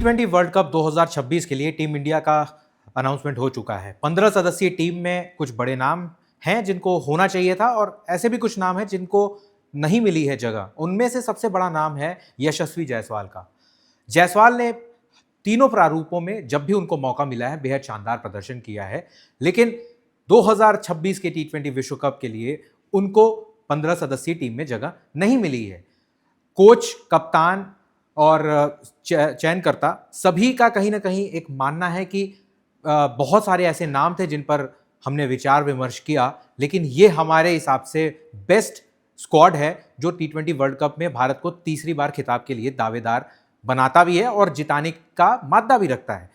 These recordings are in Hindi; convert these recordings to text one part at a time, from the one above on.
T20 वर्ल्ड कप 2026 के लिए टीम इंडिया का अनाउंसमेंट हो चुका है। 15 सदस्यीय टीम में कुछ बड़े नाम हैं जिनको होना चाहिए था और ऐसे भी कुछ नाम हैं जिनको नहीं मिली है जगह। उनमें से सबसे बड़ा नाम है यशस्वी जायसवाल का। जायसवाल ने तीनों प्रारूपों में जब भी उनको मौका मिला है बेहद शानदार प्रदर्शन किया है, लेकिन 2026 के T20 विश्व कप के लिए उनको 15 सदस्यीय टीम में जगह नहीं मिली है। कोच, कप्तान और चयनकर्ता सभी का कहीं ना कहीं एक मानना है कि बहुत सारे ऐसे नाम थे जिन पर हमने विचार विमर्श किया, लेकिन ये हमारे हिसाब से बेस्ट स्क्वाड है जो T20 वर्ल्ड कप में भारत को तीसरी बार खिताब के लिए दावेदार बनाता भी है और जिताने का मादा भी रखता है।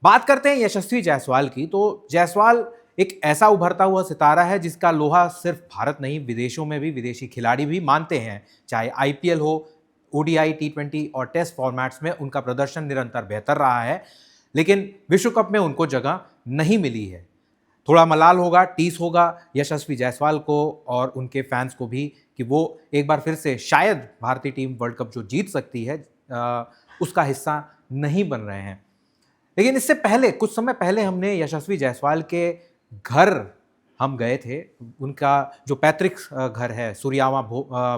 बात करते हैं यशस्वी जायसवाल की, तो जायसवाल एक ऐसा उभरता हुआ सितारा है जिसका लोहा सिर्फ भारत नहीं, विदेशों में भी विदेशी खिलाड़ी भी मानते हैं। चाहे IPL हो, ODI, T20 और टेस्ट फॉर्मेट्स में उनका प्रदर्शन निरंतर बेहतर रहा है, लेकिन विश्व कप में उनको जगह नहीं मिली है। थोड़ा मलाल होगा, टीस होगा यशस्वी जायसवाल को और उनके फैंस को भी कि वो एक बार फिर से शायद भारतीय टीम वर्ल्ड कप जो जीत सकती है उसका हिस्सा नहीं बन रहे हैं। लेकिन इससे पहले, कुछ समय पहले हमने यशस्वी जायसवाल के घर हम गए थे। उनका जो पैतृक घर है सुरियावा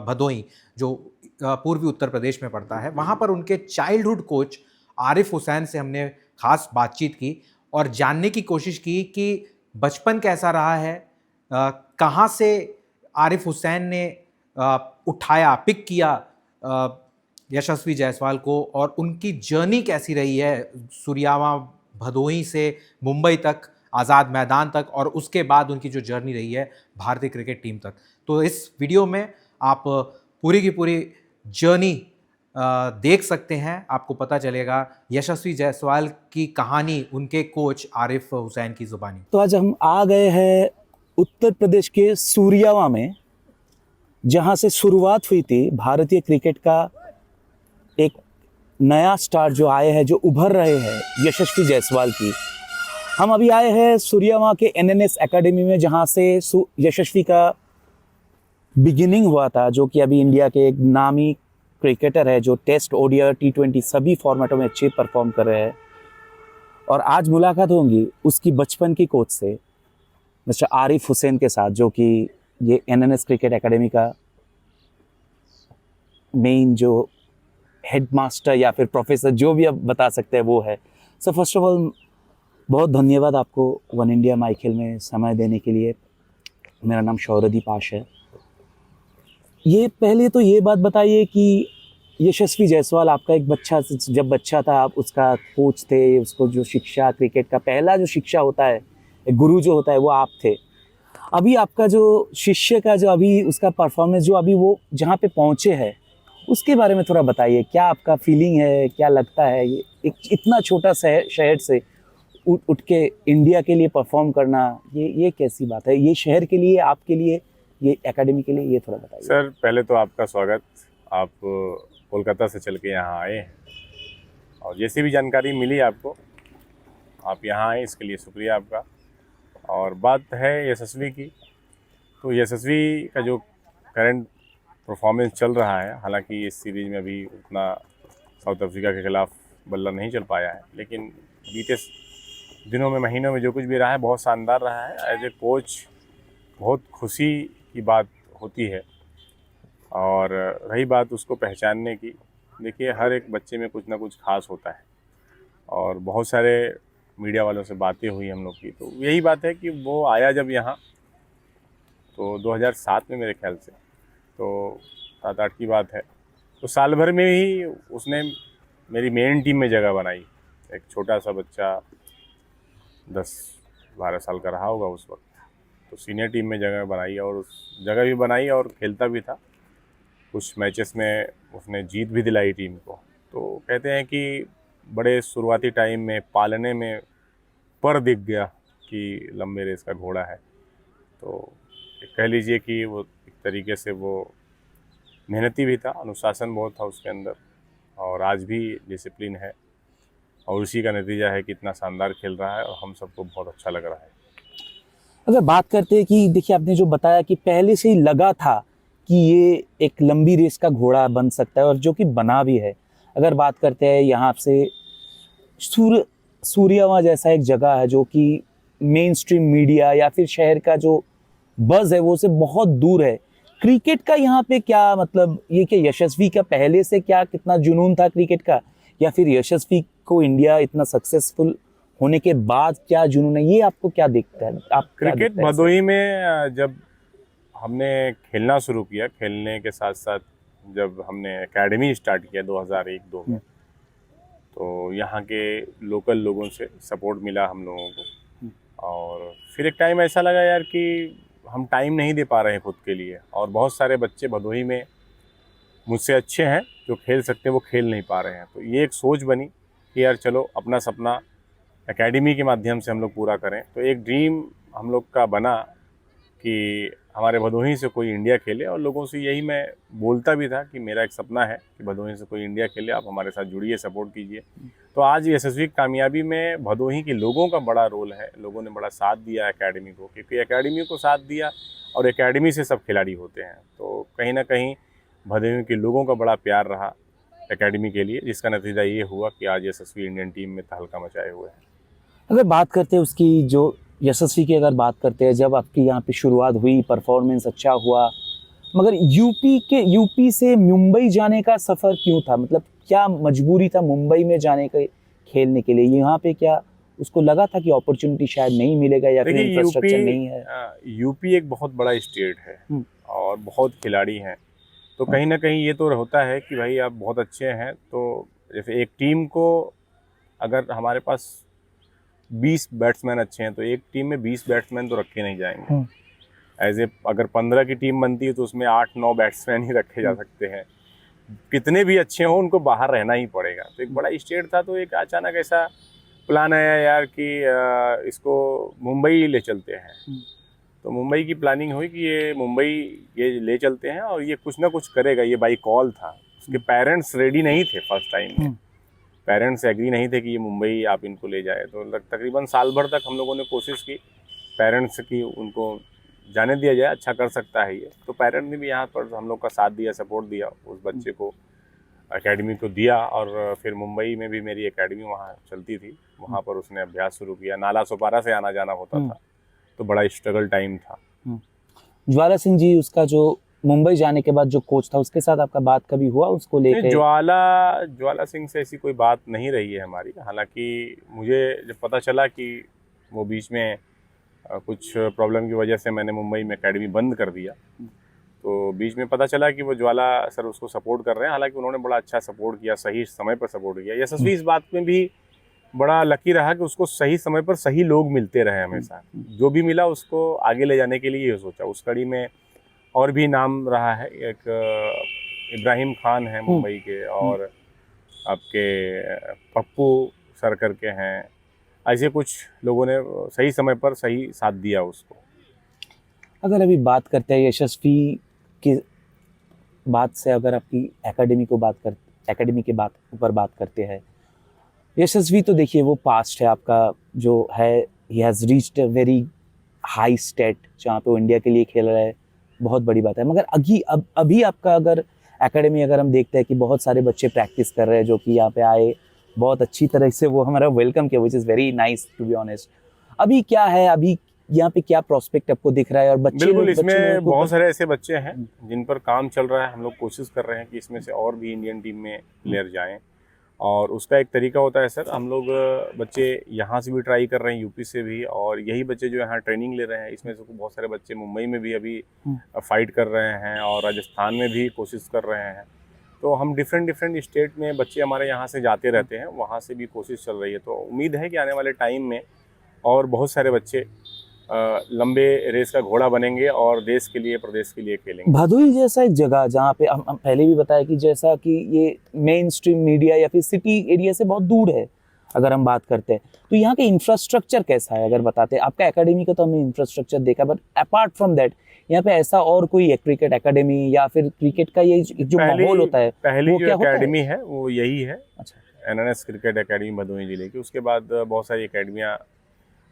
भदोई, जो पूर्वी उत्तर प्रदेश में पड़ता है, वहाँ पर उनके चाइल्डहुड कोच आरिफ हुसैन से हमने खास बातचीत की और जानने की कोशिश की कि बचपन कैसा रहा है, कहाँ से आरिफ हुसैन ने उठाया, पिक किया यशस्वी जायसवाल को और उनकी जर्नी कैसी रही है सुरियावा भदोई से मुंबई तक, आज़ाद मैदान तक, और उसके बाद उनकी जो जर्नी रही है भारतीय क्रिकेट टीम तक। तो इस वीडियो में आप पूरी की पूरी जर्नी देख सकते हैं। आपको पता चलेगा यशस्वी जायसवाल की कहानी उनके कोच आरिफ हुसैन की ज़ुबानी। तो आज हम आ गए हैं उत्तर प्रदेश के सूरियावा में, जहां से शुरुआत हुई थी भारतीय क्रिकेट का एक नया स्टार जो आए हैं, जो उभर रहे हैं, यशस्वी जायसवाल की। हम अभी आए हैं सूरियावा के NNS एकेडमी में, जहां से यशस्वी का बिगिनिंग हुआ था, जो कि अभी इंडिया के एक नामी क्रिकेटर है जो टेस्ट, ODI, T20 सभी फॉर्मेटों में अच्छे परफॉर्म कर रहे हैं। और आज मुलाकात होंगी उसकी बचपन की कोच से, मिस्टर आरिफ हुसैन के साथ, जो कि ये NNS क्रिकेट एकेडमी का मेन जो हेडमास्टर या फिर प्रोफेसर, जो भी आप बता सकते हैं, वो है। सो फर्स्ट ऑफ ऑल बहुत धन्यवाद आपको वन इंडिया माइखेल में समय देने के लिए। मेरा नाम शौर्यदीप आश है। ये पहले तो ये बात बताइए कि यशस्वी जायसवाल आपका एक बच्चा, जब बच्चा था आप उसका कोच थे, उसको जो शिक्षा, क्रिकेट का पहला जो शिक्षा होता है, एक गुरु जो होता है, वो आप थे। अभी आपका जो शिष्य का जो अभी उसका परफॉर्मेंस जो अभी वो जहाँ पे पहुँचे हैं, उसके बारे में थोड़ा बताइए। क्या आपका फीलिंग है, क्या लगता है, ये एक इतना छोटा शहर से उठ के इंडिया के लिए परफॉर्म करना, ये कैसी बात है? ये शहर के लिए, आपके लिए, ये एकेडमी के लिए, ये थोड़ा बताइए। सर, पहले तो आपका स्वागत। आप कोलकाता से चल के यहाँ आए हैं और जैसी भी जानकारी मिली आपको, आप यहाँ आए, इसके लिए शुक्रिया आपका। और बात है यशस्वी की, तो यशस्वी का जो करंट परफॉर्मेंस चल रहा है, हालांकि इस सीरीज़ में अभी उतना साउथ अफ्रीका के खिलाफ बल्ला नहीं चल पाया है, लेकिन बीते दिनों में, महीनों में जो कुछ भी रहा है बहुत शानदार रहा है। एज ए कोच बहुत खुशी की बात होती है। और रही बात उसको पहचानने की, देखिए हर एक बच्चे में कुछ ना कुछ खास होता है और बहुत सारे मीडिया वालों से बातें हुई हम लोग की, तो यही बात है कि वो आया जब यहाँ, तो 2007 में मेरे ख्याल से, तो 7-8 की बात है, तो साल भर में ही उसने मेरी मेन टीम में जगह बनाई। एक छोटा सा बच्चा 10-12 साल का रहा होगा उस वक्त, तो सीनियर टीम में जगह बनाई और उस जगह भी बनाई और खेलता भी था। कुछ मैचेस में उसने जीत भी दिलाई टीम को। तो कहते हैं कि बड़े शुरुआती टाइम में पालने में पर दिख गया कि लंबे रेस का घोड़ा है। तो कह लीजिए कि वो एक तरीके से वो मेहनती भी था, अनुशासन बहुत था उसके अंदर, और आज भी डिसिप्लिन है, और उसी का नतीजा है कि इतना शानदार खेल रहा है और हम सबको बहुत अच्छा लग रहा है। अगर बात करते हैं कि देखिए, आपने जो बताया कि पहले से ही लगा था कि ये एक लंबी रेस का घोड़ा बन सकता है, और जो कि बना भी है। अगर बात करते हैं यहाँ से सूर्यावा जैसा एक जगह है जो कि मेन स्ट्रीम मीडिया या फिर शहर का जो बज़ है वो से बहुत दूर है। क्रिकेट का यहाँ पे क्या मतलब, ये क्या यशस्वी का पहले से क्या कितना जुनून था क्रिकेट का, या फिर यशस्वी को इंडिया इतना सक्सेसफुल होने के बाद क्या जुनून है, ये आपको क्या दिखता है? आप क्या क्रिकेट दिखता है भदोही में जब हमने खेलना शुरू किया, खेलने के साथ साथ जब हमने एकेडमी स्टार्ट किया 2001-2 में, तो यहाँ के लोकल लोगों से सपोर्ट मिला हम लोगों को। और फिर एक टाइम ऐसा लगा यार कि हम टाइम नहीं दे पा रहे हैं खुद के लिए, और बहुत सारे बच्चे भदोही में मुझसे अच्छे हैं जो खेल सकते हैं, वो खेल नहीं पा रहे हैं। तो ये एक सोच बनी कि यार चलो अपना सपना एकेडमी के माध्यम से हम लोग पूरा करें। तो एक ड्रीम हम लोग का बना कि हमारे भदोही से कोई इंडिया खेले, और लोगों से यही मैं बोलता भी था कि मेरा एक सपना है कि भदोही से कोई इंडिया खेले, आप हमारे साथ जुड़िए, सपोर्ट कीजिए। तो आज यशस्वी कामयाबी में भदोही के लोगों का बड़ा रोल है। लोगों ने बड़ा साथ दिया एकेडमी को, क्योंकि एकेडमी को साथ दिया और एकेडमी से सब खिलाड़ी होते हैं। तो कहीं ना कहीं भदोही के लोगों का बड़ा प्यार रहा एकेडमी के लिए, जिसका नतीजा ये हुआ कि आज यशस्वी इंडियन टीम में तहलका मचाए हुए हैं। अगर बात करते हैं उसकी, जो यशस्वी की अगर बात करते हैं, जब आपकी यहाँ पे शुरुआत हुई, परफॉर्मेंस अच्छा हुआ, मगर यूपी से मुंबई जाने का सफ़र क्यों था? मतलब क्या मजबूरी था मुंबई में जाने के खेलने के लिए? यहाँ पे क्या उसको लगा था कि अपॉर्चुनिटी शायद नहीं मिलेगा या फिर इंफ्रास्ट्रक्चर नहीं है? यूपी एक बहुत बड़ा स्टेट है और बहुत खिलाड़ी हैं, तो कहीं ना कहीं ये तो होता है कि भाई आप बहुत अच्छे हैं, तो जैसे एक टीम को अगर हमारे पास 20 बैट्समैन अच्छे हैं तो एक टीम में 20 बैट्समैन तो रखे नहीं जाएंगे। एज ए अगर 15 की टीम बनती है तो उसमें 8-9 बैट्समैन ही रखे जा सकते हैं। कितने भी अच्छे हों उनको बाहर रहना ही पड़ेगा। तो एक बड़ा स्टेट था, तो एक अचानक ऐसा प्लान आया यार कि इसको मुंबई ले चलते हैं। तो मुंबई की प्लानिंग हुई कि ये ले चलते हैं और ये कुछ ना कुछ करेगा। ये बाई कॉल था। उसके पेरेंट्स रेडी नहीं थे फर्स्ट टाइम में, पेरेंट्स एग्री नहीं थे कि ये मुंबई आप इनको ले जाए। तो तकरीबन साल भर तक हम लोगों ने कोशिश की पेरेंट्स की, उनको जाने दिया जाए, अच्छा कर सकता है ये। तो पेरेंट्स ने भी यहाँ पर हम लोग का साथ दिया, सपोर्ट दिया, उस बच्चे को एकेडमी को दिया। और फिर मुंबई में भी मेरी एकेडमी वहाँ चलती थी, वहाँ पर उसने अभ्यास शुरू किया। नाला सोपारा से आना जाना होता था, तो बड़ा स्ट्रगल टाइम था। ज्वाला सिंह जी, उसका जो मुंबई जाने के बाद जो कोच था, उसके साथ आपका बात कभी हुआ उसको लेकर? ज्वाला सिंह से ऐसी कोई बात नहीं रही है हमारी। हालांकि मुझे जब पता चला कि वो बीच में कुछ प्रॉब्लम की वजह से मैंने मुंबई में एकेडमी बंद कर दिया, तो बीच में पता चला कि वो ज्वाला सर उसको सपोर्ट कर रहे हैं। हालांकि उन्होंने बड़ा अच्छा सपोर्ट किया, सही समय पर सपोर्ट किया। यशस्वी इस बात में भी बड़ा लकी रहा कि उसको सही समय पर सही लोग मिलते रहे हमेशा। जो भी मिला उसको आगे ले जाने के लिए ये सोचा। उस कड़ी में और भी नाम रहा है, एक इब्राहिम खान है मुंबई के, और आपके पप्पू सर करके हैं। ऐसे कुछ लोगों ने सही समय पर सही साथ दिया उसको। अगर अभी बात करते हैं यशस्वी की बात से, अगर आपकी एकेडमी के बात ऊपर बात करते हैं, यशस्वी तो देखिए वो पास्ट है आपका जो है, he has reached a very high state जहाँ पे वो इंडिया के लिए खेल रहा है, बहुत बड़ी बात है। मगर अभी आपका अगर एकेडमी अगर हम देखते हैं कि बहुत सारे बच्चे प्रैक्टिस कर रहे हैं जो कि यहाँ पे आए, बहुत अच्छी तरह से वो हमारा वेलकम किया, which is very nice to be honest. अभी क्या है, अभी यहाँ पे क्या प्रोस्पेक्ट आपको दिख रहा है? और बिल्कुल, इसमें बहुत सारे ऐसे बच्चे हैं जिन पर काम चल रहा है। हम लोग कोशिश कर रहे हैं कि इसमें से और भी इंडियन टीम में प्लेयर जाएं, और उसका एक तरीका होता है सर, हम लोग बच्चे यहाँ से भी ट्राई कर रहे हैं, यूपी से भी, और यही बच्चे जो यहाँ ट्रेनिंग ले रहे हैं, इसमें से बहुत सारे बच्चे मुंबई में भी अभी फाइट कर रहे हैं और राजस्थान में भी कोशिश कर रहे हैं। तो हम डिफरेंट स्टेट में बच्चे हमारे यहाँ से जाते रहते हैं, वहाँ से भी कोशिश चल रही है। तो उम्मीद है कि आने वाले टाइम में और बहुत सारे बच्चे लंबे रेस का घोड़ा बनेंगे और देश के लिए, प्रदेश के लिए खेलेंगे। भदोही जैसा एक जगह जहाँ पे हम पहले भी बताया कि जैसा कि ये मेन स्ट्रीम मीडिया या फिर सिटी एरिया से बहुत दूर है, अगर हम बात करते हैं तो यहाँ के इंफ्रास्ट्रक्चर कैसा है? अगर बताते हैं, आपका एकेडमी का तो हमने इंफ्रास्ट्रक्चर देखा, बट अपार्ट फ्रॉम दैट यहाँ पे ऐसा और कोई क्रिकेट एकेडमी या फिर क्रिकेट का ये जो माहौल होता है, पहली जो एकेडमी है वो यही है। अच्छा, NNS क्रिकेट एकेडमी भदोही जिले की। उसके बाद बहुत सारी एकेडमियाँ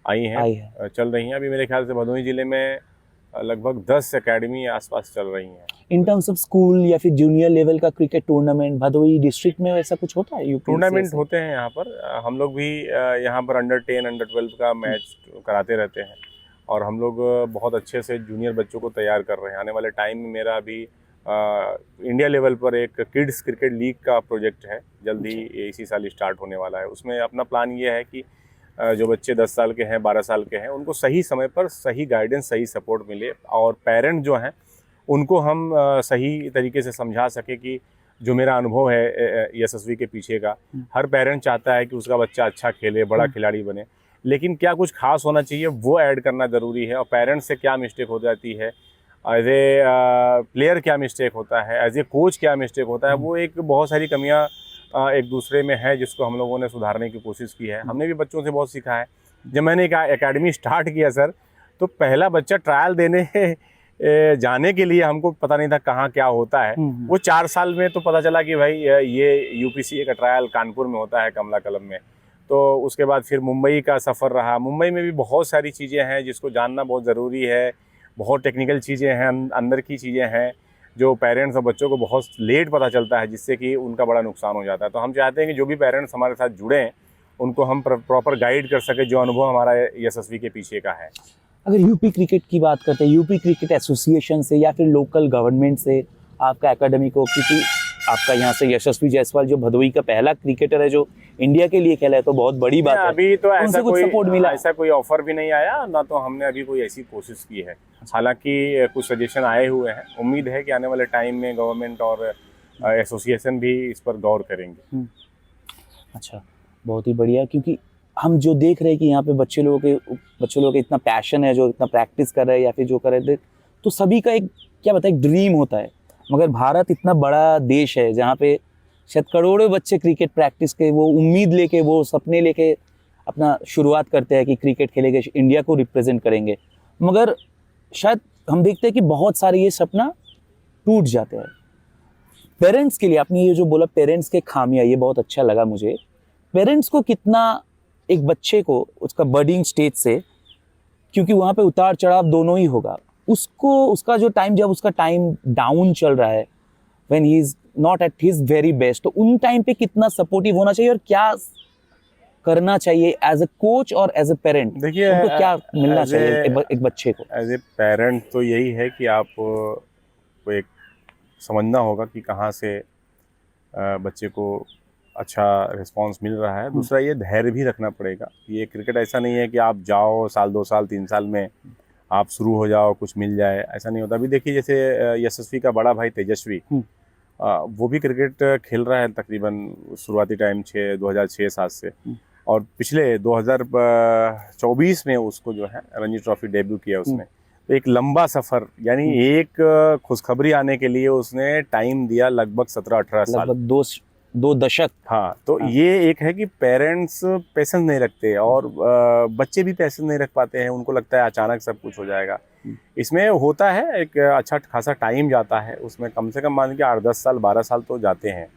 आई हैं, चल रही हैं। अभी मेरे ख्याल से भदोही जिले में लगभग 10 एकेडमी आसपास चल रही हैं। इन टर्म्स ऑफ स्कूल या फिर जूनियर लेवल का क्रिकेट टूर्नामेंट भदोही डिस्ट्रिक्ट में वैसा कुछ होता है? यूपी टूर्नामेंट होते हैं यहाँ पर। हम लोग भी यहाँ पर अंडर 10 अंडर 12 का मैच कराते रहते हैं और हम लोग बहुत अच्छे से जूनियर बच्चों को तैयार कर रहे हैं। आने वाले टाइम में मेरा अभी इंडिया लेवल पर एक किड्स क्रिकेट लीग का प्रोजेक्ट है, जल्दी इसी साल स्टार्ट होने वाला है। उसमें अपना प्लान ये है कि जो बच्चे 10 साल के हैं 12 साल के हैं उनको सही समय पर सही गाइडेंस सही सपोर्ट मिले और पेरेंट जो हैं उनको हम सही तरीके से समझा सके कि जो मेरा अनुभव है यशस्वी के पीछे का, हर पेरेंट चाहता है कि उसका बच्चा अच्छा खेले, बड़ा खिलाड़ी बने, लेकिन क्या कुछ खास होना चाहिए वो ऐड करना ज़रूरी है। और पेरेंट्स से क्या मिस्टेक हो जाती है, एज ए प्लेयर क्या मिस्टेक होता है, एज ए कोच क्या मिस्टेक होता है, वो एक बहुत सारी कमियां एक दूसरे में है जिसको हम लोगों ने सुधारने की कोशिश की है। हमने भी बच्चों से बहुत सीखा है। जब मैंने एक एकेडमी स्टार्ट किया सर, तो पहला बच्चा ट्रायल देने जाने के लिए हमको पता नहीं था कहाँ क्या होता है। वो 4 साल में तो पता चला कि भाई ये यूपीसीए का ट्रायल कानपुर में होता है, कमला कलम में। तो उसके बाद फिर मुंबई का सफ़र रहा। मुंबई में भी बहुत सारी चीज़ें हैं जिसको जानना बहुत ज़रूरी है, बहुत टेक्निकल चीज़ें हैं, अंदर की चीज़ें हैं जो पेरेंट्स और बच्चों को बहुत लेट पता चलता है, जिससे कि उनका बड़ा नुकसान हो जाता है। तो हम चाहते हैं कि जो भी पेरेंट्स हमारे साथ जुड़ें उनको हम प्रॉपर गाइड कर सके, जो अनुभव हमारा यशस्वी के पीछे का है। अगर यूपी क्रिकेट की बात करते हैं, यूपी क्रिकेट एसोसिएशन से या फिर लोकल गवर्नमेंट से आपका एकेडमी को, क्योंकि आपका यहाँ से यशस्वी जायसवाल जो भदोही का पहला क्रिकेटर है जो इंडिया के लिए खेला है, तो बहुत बड़ी बात है। अभी तो ऐसा कोई सपोर्ट मिला, ऐसा कोई ऑफर भी नहीं आया ना, तो हमने अभी कोई ऐसी कोशिश की है। हालांकि कुछ सजेशन आए हुए हैं, उम्मीद है कि आने वाले टाइम में गवर्नमेंट और एसोसिएशन भी इस पर गौर करेंगे। अच्छा, बहुत ही बढ़िया, क्योंकि हम जो देख रहे हैं कि यहाँ पे बच्चे लोगों के इतना पैशन है, जो इतना प्रैक्टिस कर रहे हैं या फिर जो कर रहे थे, तो सभी का एक क्या बताए, एक ड्रीम होता है। मगर भारत इतना बड़ा देश है जहाँ पे शायद करोड़ों बच्चे क्रिकेट प्रैक्टिस के वो उम्मीद लेके, वो सपने लेके अपना शुरुआत करते हैं कि क्रिकेट खेलेंगे, इंडिया को रिप्रेजेंट करेंगे। मगर शायद हम देखते हैं कि बहुत सारे ये सपना टूट जाते हैं। पेरेंट्स के लिए आपने ये जो बोला, पेरेंट्स के खामियां, ये बहुत अच्छा लगा मुझे। पेरेंट्स को कितना एक बच्चे को उसका बर्डिंग स्टेज से, क्योंकि वहाँ पे उतार चढ़ाव दोनों ही होगा, उसको उसका जो टाइम, जब उसका टाइम डाउन चल रहा है, when he is not at his very best, तो उन टाइम पे कितना सपोर्टिव होना चाहिए और क्या करना चाहिए एज ए कोच और एज ए पेरेंट? देखिए, उनको क्या मिलना चाहिए एक बच्चे को? एज ए पेरेंट तो यही है कि आप को एक समझना होगा कि कहाँ से बच्चे को अच्छा रिस्पांस मिल रहा है। दूसरा, ये धैर्य भी रखना पड़ेगा। ये क्रिकेट ऐसा नहीं है कि आप जाओ साल 2 साल 3 साल में आप शुरू हो जाओ, कुछ मिल जाए, ऐसा नहीं होता। अभी देखिए, जैसे यशस्वी का बड़ा भाई तेजस्वी, वो भी क्रिकेट खेल रहा है तकरीबन शुरुआती टाइम 2006-7 से, और पिछले 2024 में उसको जो है रणजी ट्रॉफी डेब्यू किया उसने। तो एक लंबा सफ़र, यानी एक खुशखबरी आने के लिए उसने टाइम दिया लगभग 17-18 साल, लगभग 2 दशक। हाँ, तो ये एक है कि पेरेंट्स पेशेंस नहीं रखते और बच्चे भी पेशेंस नहीं रख पाते हैं। उनको लगता है अचानक सब कुछ हो जाएगा। इसमें होता है एक अच्छा खासा टाइम जाता है, उसमें कम से कम मान लीजिए 8-10 साल 12 साल तो जाते हैं।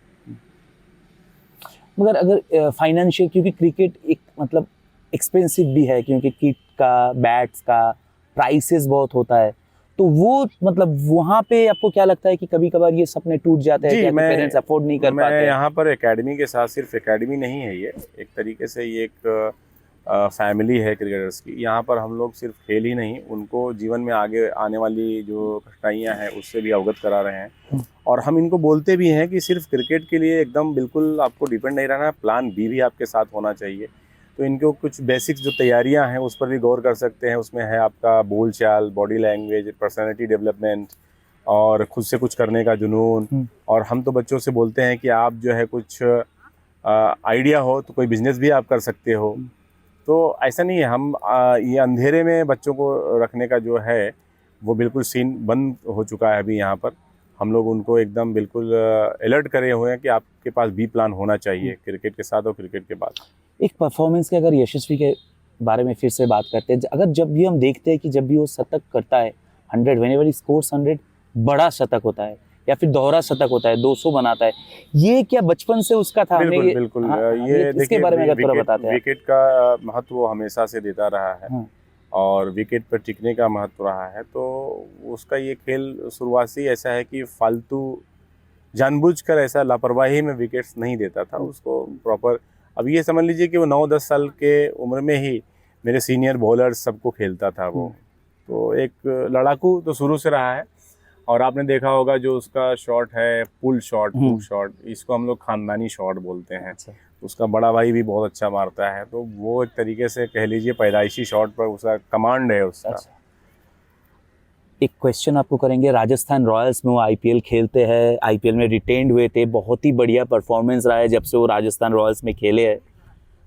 मगर अगर फाइनेंशियल, क्योंकि क्रिकेट एक मतलब एक्सपेंसिव भी है, क्योंकि किट का, बैट्स का प्राइसेस बहुत होता है, तो वो मतलब वहाँ पे आपको क्या लगता है कि कभी कभार ये सपने टूट जाते हैं, पेरेंट्स अफोर्ड नहीं कर पाते? मैं यहाँ पर एकेडमी के साथ, सिर्फ एकेडमी नहीं है ये, एक तरीके से ये एक फैमिली है क्रिकेटर्स की। यहाँ पर हम लोग सिर्फ खेल ही नहीं, उनको जीवन में आगे आने वाली जो कठिनाइयाँ हैं उससे भी अवगत करा रहे हैं। और हम इनको बोलते भी हैं कि सिर्फ क्रिकेट के लिए एकदम बिल्कुल आपको डिपेंड नहीं रहना, प्लान बी भी आपके साथ होना चाहिए। तो इनको कुछ बेसिक्स जो तैयारियां हैं उस पर भी गौर कर सकते हैं। उसमें है आपका बोल चाल, बॉडी लैंग्वेज, पर्सनैलिटी डेवलपमेंट और खुद से कुछ करने का जुनून। और हम तो बच्चों से बोलते हैं कि आप जो है कुछ आइडिया हो तो कोई बिजनेस भी आप कर सकते हो। तो ऐसा नहीं है, हम ये अंधेरे में बच्चों को रखने का जो है वो बिल्कुल सीन बंद हो चुका है अभी यहाँ पर। हम लोग उनको एकदम बिल्कुल अलर्ट करे हुए हैं कि आपके पास बी प्लान होना चाहिए क्रिकेट के साथ और क्रिकेट के बाद। एक परफॉर्मेंस के, अगर यशस्वी के बारे में फिर से बात करते हैं, अगर जब भी हम देखते हैं कि जब भी वो शतक करता है 100, व्हेनेवर ही स्कोर्स 100, बड़ा शतक होता है या फिर दोहरा शतक होता है, 200 बनाता है, ये क्या बचपन से उसका था? बिल्कुल बिल्कुल। ये इसके बारे में अगर थोड़ा बताते हैं। विकेट का महत्व वो हमेशा से देता रहा है और विकेट पर टिकने का महत्व रहा है। तो उसका ये खेल शुरुआत से ही ऐसा है कि फालतू जानबूझकर ऐसा लापरवाही में विकेट्स नहीं देता था उसको प्रॉपर। अब ये समझ लीजिए कि वो 9-10 साल के उम्र में ही मेरे सीनियर बॉलर्स सबको खेलता था वो। तो एक लड़ाकू तो शुरू से रहा है। और आपने देखा होगा जो उसका शॉट है पुल शॉट, हुक शॉट, इसको हम लोग खानदानी शॉट बोलते हैं। उसका बड़ा भाई भी बहुत अच्छा मारता है। तो वो एक तरीके से कह लीजिए पैदाइशी शॉट पर उसका कमांड है उसका। एक क्वेश्चन आपको करेंगे, राजस्थान रॉयल्स में वो आईपीएल खेलते हैं, आईपीएल में रिटेन्ड हुए थे, बहुत ही बढ़िया परफॉर्मेंस रहा है जब से वो राजस्थान रॉयल्स में खेले हैं।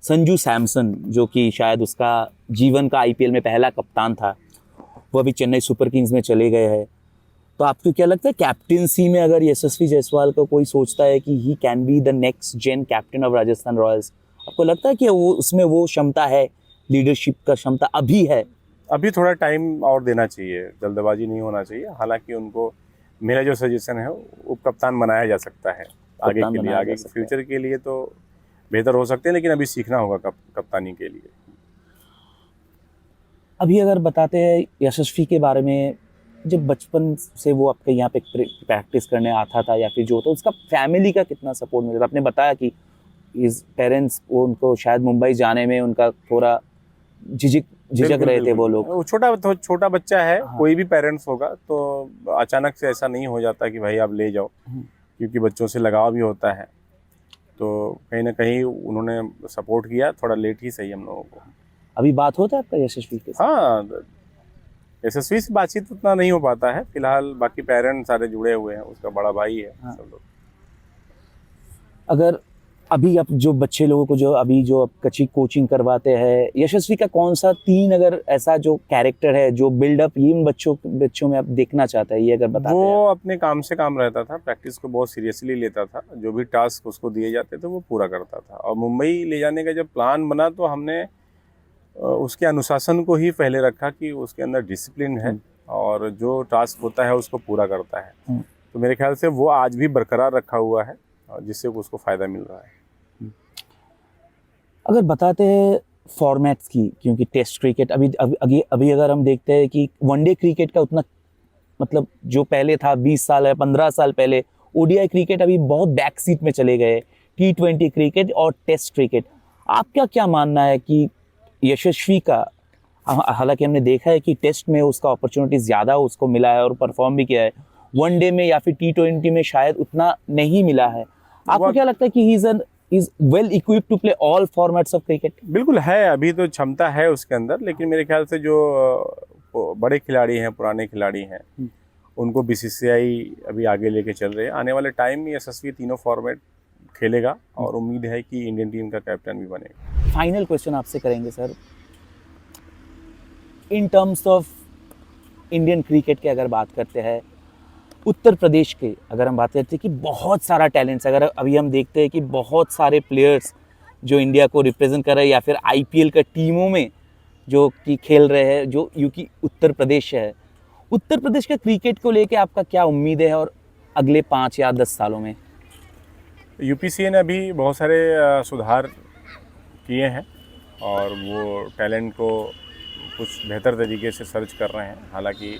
संजू सैमसन जो कि शायद उसका जीवन का आईपीएल में पहला कप्तान था, वो अभी चेन्नई सुपर किंग्स में चले गए हैं। तो आपको क्या लगता है कैप्टेंसी में अगर यशस्वी जायसवाल का कोई सोचता है कि he can be the next gen captain of Rajasthan Royals, आपको लगता है कि वो उसमें वो क्षमता है, लीडरशिप का क्षमता अभी है? अभी थोड़ा टाइम और देना चाहिए, जल्दबाजी नहीं होना चाहिए। हालांकि उनको मेरा जो सजेशन है उप कप्तान बनाया जा सकता है आगे के लिए, आगे फ्यूचर के लिए तो बेहतर हो सकते हैं, लेकिन अभी सीखना होगा कप्तानी के लिए। अभी अगर बताते हैं यशस्वी के बारे में, जब बचपन से वो आपके यहाँ पे प्रैक्टिस करने आता था या फिर जो होता, उसका फैमिली का कितना सपोर्ट मिला था? आपने बताया कि इस पेरेंट्स उनको शायद मुंबई जाने में उनका थोड़ा झिझक रहे थे वो लोग। छोटा बच्चा है। हाँ। कोई भी पेरेंट्स होगा तो अचानक से ऐसा नहीं हो जाता कि भाई आप ले जाओ, क्योंकि बच्चों से लगाव भी होता है। तो कहीं ना कहीं उन्होंने सपोर्ट किया, थोड़ा लेट ही सही हम लोगों को। अभी बात होता है आपका यशस्वी के साथ? हाँ, यशस्वी से बातचीत उतना नहीं हो पाता है फिलहाल, बाकी पेरेंट्स सारे जुड़े हुए हैं, उसका बड़ा भाई है। हाँ। सब लोग। अगर अभी आप जो बच्चे लोगों को जो अभी जो आप कच्ची कोचिंग करवाते हैं, यशस्वी का कौन सा 3 अगर ऐसा जो कैरेक्टर है जो बिल्डअप इन बच्चों में आप देखना चाहता है, ये अगर बताते हैं? वो अपने काम से काम रहता था, प्रैक्टिस को बहुत सीरियसली लेता था, जो भी टास्क उसको दिए जाते थे वो पूरा करता था। और मुंबई ले जाने का जब प्लान बना तो हमने उसके अनुशासन को ही पहले रखा कि उसके अंदर डिसिप्लिन है और जो टास्क होता है उसको पूरा करता है। तो मेरे ख्याल से वो आज भी बरकरार रखा हुआ है, जिससे उसको फ़ायदा मिल रहा है। अगर बताते हैं फॉर्मेट्स की, क्योंकि टेस्ट क्रिकेट अभी अगर हम देखते हैं कि वनडे क्रिकेट का उतना मतलब जो पहले था 20 साल या 15 साल पहले, ओडीआई क्रिकेट अभी बहुत बैक सीट में चले गए, T20 क्रिकेट और टेस्ट क्रिकेट। आपका क्या मानना है कि यशस्वी का, हालांकि हमने देखा है कि टेस्ट में उसका अपॉर्चुनिटी ज़्यादा उसको मिला है और परफॉर्म भी किया है, वनडे में या फिर T20 में शायद उतना नहीं मिला है, आपको क्या लगता है कि he is well equipped to play all formats of cricket? बिल्कुल है, अभी तो क्षमता है उसके अंदर, लेकिन मेरे ख्याल से जो बड़े खिलाड़ी हैं, पुराने खिलाड़ी हैं, उनको बीसीसीआई अभी आगे लेके चल रहे हैं। आने वाले टाइम में यशस्वी तीनों फॉर्मेट खेलेगा और उम्मीद है कि इंडियन टीम का कैप्टन भी बनेगा। फाइनल क्वेश्चन आपसे करेंगे sir, in terms of Indian cricket की अगर बात करते हैं, उत्तर प्रदेश के अगर हम बात करते हैं कि बहुत सारा टैलेंट्स, अगर अभी हम देखते हैं कि बहुत सारे प्लेयर्स जो इंडिया को रिप्रेजेंट कर रहे हैं या फिर आईपीएल का टीमों में जो कि खेल रहे हैं, जो यूपी उत्तर प्रदेश है, उत्तर प्रदेश के क्रिकेट को लेके आपका क्या उम्मीद है और अगले 5 या 10 सालों में? यूपीसीए ने अभी बहुत सारे सुधार किए हैं और वो टैलेंट को कुछ बेहतर तरीके से सर्च कर रहे हैं। हालांकि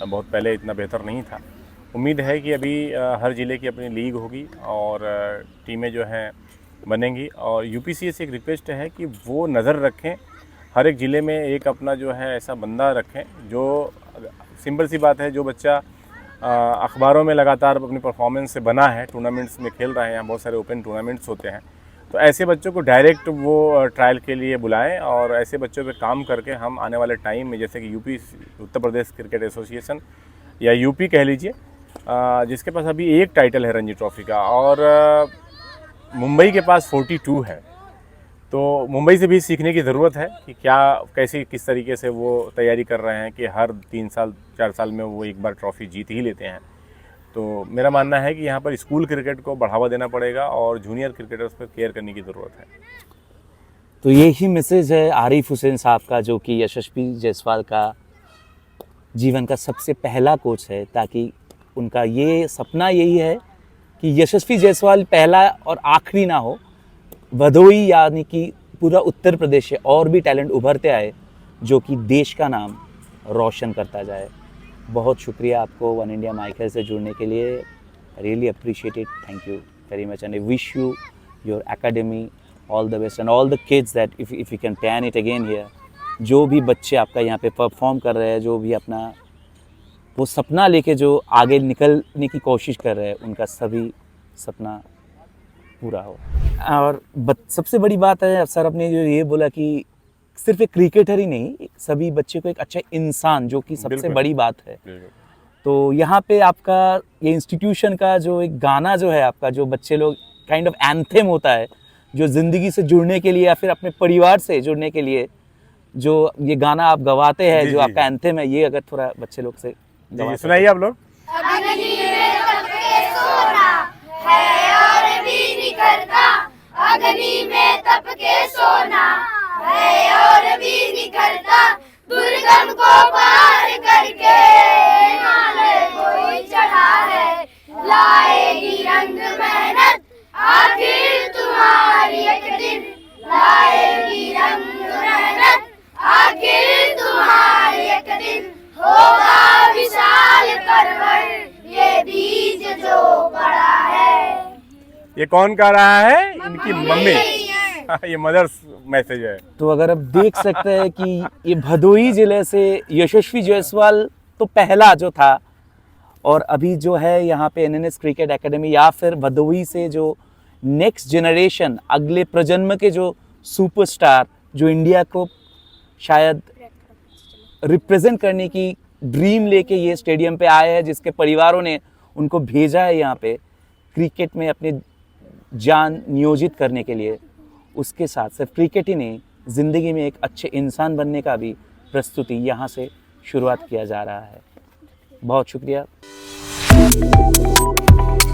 बहुत पहले इतना बेहतर नहीं था। उम्मीद है कि अभी हर ज़िले की अपनी लीग होगी और टीमें जो हैं बनेंगी। और यूपीसीए से एक रिक्वेस्ट है कि वो नज़र रखें, हर एक ज़िले में एक अपना जो है ऐसा बंदा रखें जो, सिंपल सी बात है, जो बच्चा अखबारों में लगातार अपनी परफॉर्मेंस से बना है, टूर्नामेंट्स में खेल रहे हैं, बहुत सारे ओपन टूर्नामेंट्स होते हैं, तो ऐसे बच्चों को डायरेक्ट वो ट्रायल के लिए बुलाएं और ऐसे बच्चों पे काम करके हम आने वाले टाइम में, जैसे कि UP Uttar Pradesh cricket association या यूपी कह लीजिए, जिसके पास अभी एक टाइटल है रणजी ट्रॉफी का और मुंबई के पास 42 है, तो मुंबई से भी सीखने की ज़रूरत है कि किस तरीके से वो तैयारी कर रहे हैं कि हर 3 साल 4 साल में वो एक बार ट्रॉफी जीत ही लेते हैं। तो मेरा मानना है कि यहाँ पर स्कूल क्रिकेट को बढ़ावा देना पड़ेगा और जूनियर क्रिकेटर्स पर केयर करने की ज़रूरत है। तो यही मैसेज है आरिफ हुसैन साहब का, जो कि यशस्वी जायसवाल का जीवन का सबसे पहला कोच है, ताकि उनका ये सपना यही है कि यशस्वी जायसवाल पहला और आखिरी ना हो, भदोही यानी कि पूरा उत्तर प्रदेश से और भी टैलेंट उभरते आए जो कि देश का नाम रोशन करता जाए। बहुत शुक्रिया आपको वन इंडिया माइकल से जुड़ने के लिए, really appreciate it, thank you very much and I wish you your academy all the best and all the kids that if you can plan it again here. जो भी बच्चे आपका यहाँ पे परफॉर्म कर रहे हैं, जो भी अपना वो सपना लेके जो आगे निकलने की कोशिश कर रहे हैं, उनका सभी सपना पूरा हो। और सबसे बड़ी बात है सर, आपने जो ये बोला कि सिर्फ एक क्रिकेटर ही नहीं, सभी बच्चे को एक अच्छा इंसान, जो कि सबसे बिल्कुल। बड़ी बात है। बिल्कुल। तो यहाँ पे आपका ये इंस्टीट्यूशन का जो एक गाना जो है आपका, जो बच्चे लोग काइंड ऑफ एंथेम होता है, जो ज़िंदगी से जुड़ने के लिए या फिर अपने परिवार से जुड़ने के लिए जो ये गाना आप गवाते हैं, जी, जो जी, आपका जी। एंथेम है, ये अगर थोड़ा बच्चे लोग से जी गवा सुनाइए आप लोग। अग्नि में तपके सोना है और भी निखरता, अग्नि में तपके सोना है और भी निखरता, दुर्गम को पार करके हिमालय कोई चढ़ा है, लाएगी रंग मेहनत आखिर तुम्हारी एक दिन, लाएगी रंग मेहनत आखिर तुम्हारी एक दिन, होगा विशाल परवर ये बीज जो पड़ा है। ये कौन गा रहा है? इनकी मम्मी। ये मदर्स मैसेज है। तो अगर आप देख सकते हैं कि ये भदोही जिले से यशस्वी जायसवाल तो पहला जो था, और अभी जो है यहाँ पे एनएनएस क्रिकेट एकेडमी या फिर भदोही से जो नेक्स्ट जनरेशन, अगले प्रजन्म के जो सुपरस्टार, जो इंडिया को शायद रिप्रेजेंट करने की ड्रीम लेके ये स्टेडियम पे आए हैं, जिसके परिवारों ने उनको भेजा है यहाँ पे क्रिकेट में अपनी जान नियोजित करने के लिए। उसके साथ सिर्फ क्रिकेट ही नहीं, ज़िंदगी में एक अच्छे इंसान बनने का भी प्रस्तुति यहाँ से शुरुआत किया जा रहा है। बहुत शुक्रिया।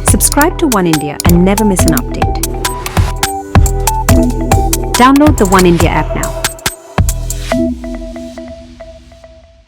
Subscribe to One India and never miss an update. Download the One India app now.